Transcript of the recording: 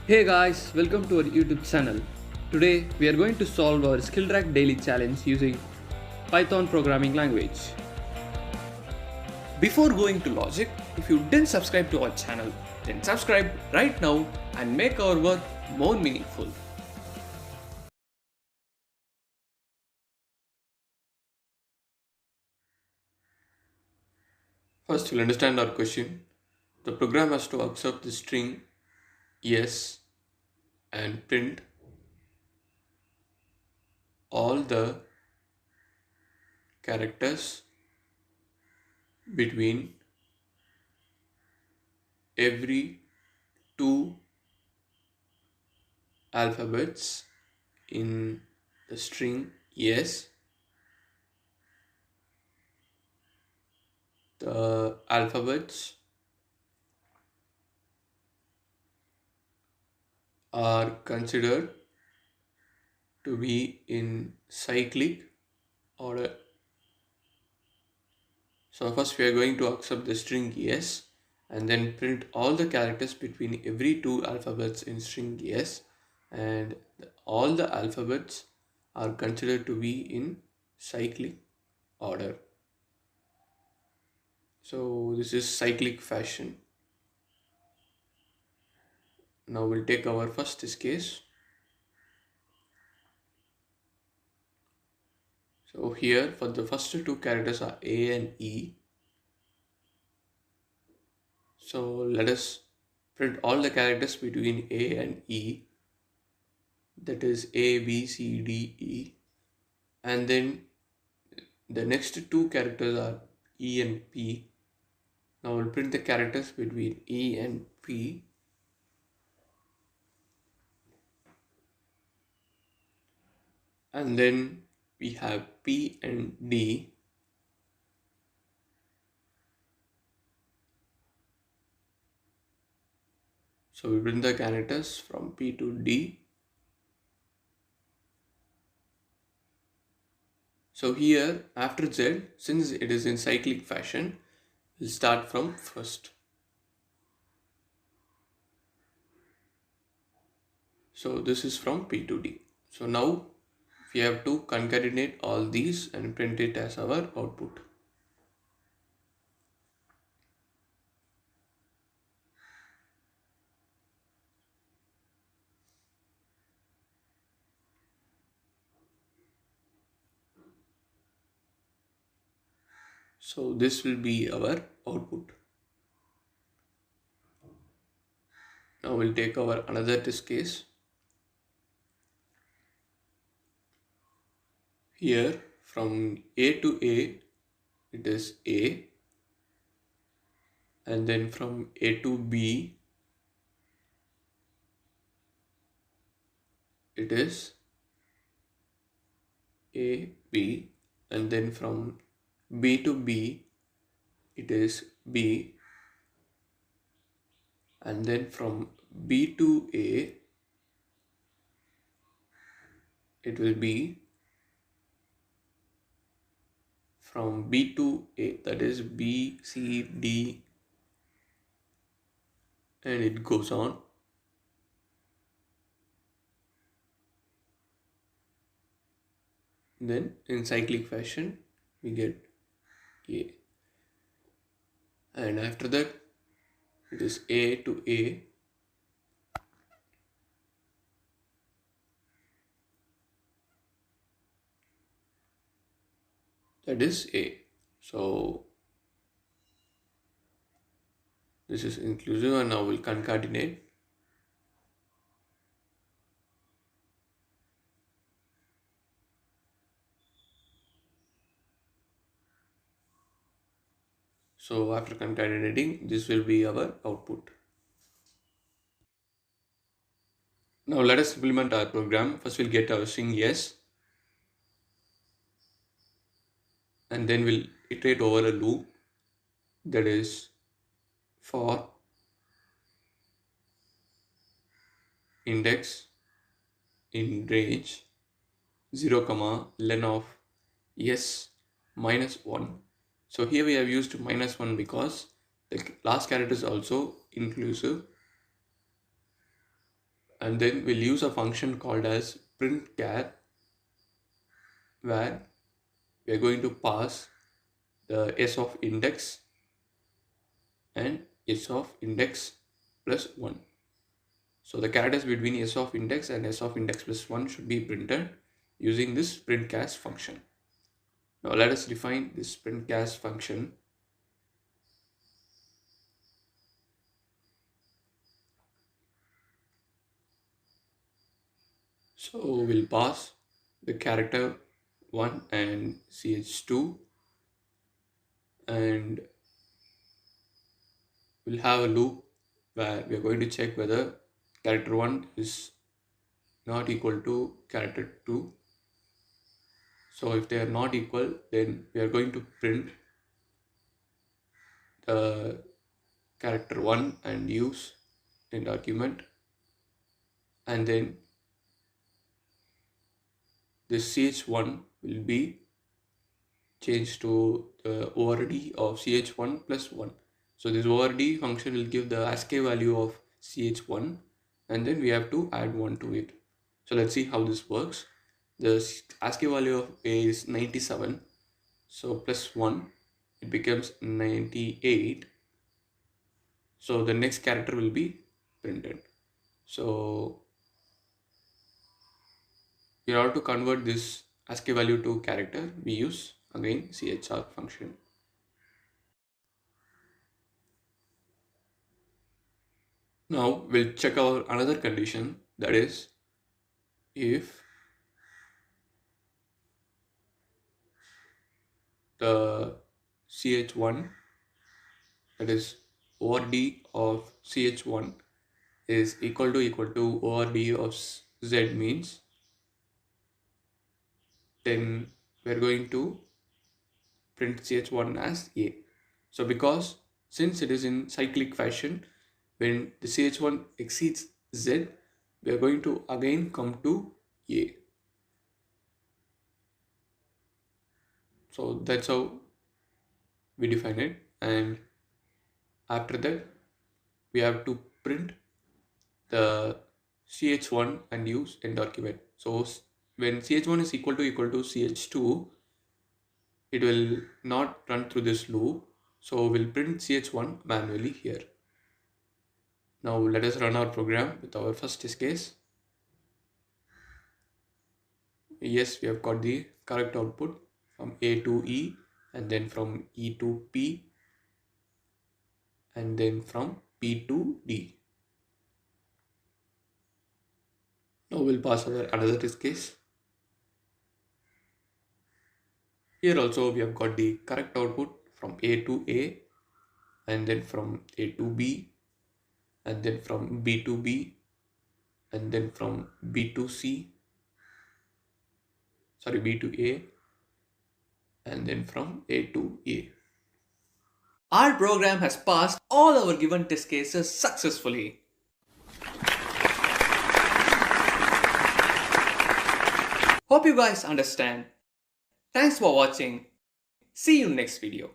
Hey guys, welcome to our YouTube channel. Today we are going to solve our Skillrack daily challenge using Python programming language. Before going to logic, if you didn't subscribe to our channel, then subscribe right now and make our work more meaningful. First, we'll understand our question. The program has to accept the string yes and print all the characters between every two alphabets in the string yes. The alphabets are considered to be in cyclic order. So first we are going to accept the string yes and then print all the characters between every two alphabets in string yes, and all the alphabets are considered to be in cyclic order. So this is cyclic fashion. Now we'll take our first case. So here for the first two characters are A and E. So let us print all the characters between A and E, that is A, B, C, D, E, and then the next two characters are E and P. Now we'll print the characters between E and P. And then we have P and D. So we print the characters from P to D. So here after Z, since it is in cyclic fashion, we'll start from first. So this is from P to D. So now we have to concatenate all these and print it as our output. So this will be our output. Now we'll take our another test case. Here from A to A, it is A, and then from A to B, it is A, B, and then from B to B, it is B, and then from B to A, it will be from B to A, that is B, C, D, and it goes on. Then in cyclic fashion, we get A. And after that, it is A to A. That is A. So this is inclusive, and now we'll concatenate. So after concatenating, this will be our output. Now let us implement our program. First we'll get our string yes, and then we'll iterate over a loop, that is for index in range 0, len of yes minus 1. So here we have used minus 1 because the last character is also inclusive. and then we'll use a function called as printChar, where we are going to pass the s of index and s of index plus 1. So the characters between s of index and s of index plus 1 should be printed using this printChar function. Now let us define this printChar function. So we'll pass the character 1 and ch2, and we'll have a loop where we are going to check whether character 1 is not equal to character 2. So if they are not equal, then we are going to print the character 1 and use in argument, and then this ch1 will be changed to the ORD of ch1 plus 1. So this ORD function will give the ASCII value of ch1, and then we have to add 1 to it. So let's see how this works. The ASCII value of A is 97, so plus 1, it becomes 98. So the next character will be printed. So in order to convert this ASCII value to character, we use again chr function. Now we'll check our another condition, that is if the ch1, that is ORD of ch1, is equal to ORD of z means, then we're going to print ch1 as a. So because since it is in cyclic fashion, when the ch1 exceeds z, we are going to again come to a. So that's how we define it, and after that we have to print the ch1 and use end argument. So when ch1 is equal to ch2, it will not run through this loop, so we'll print ch1 manually here. Now let us run our program with our first test case. Yes, we have got the correct output from A to E, and then from E to P, and then from P to D. Now we'll pass over another test case. Here also we have got the correct output from A to A, and then from A to B, and then from B to B, and then from B to A, and then from A to A. Our program has passed all our given test cases successfully. Hope you guys understand. Thanks for watching. See you next video.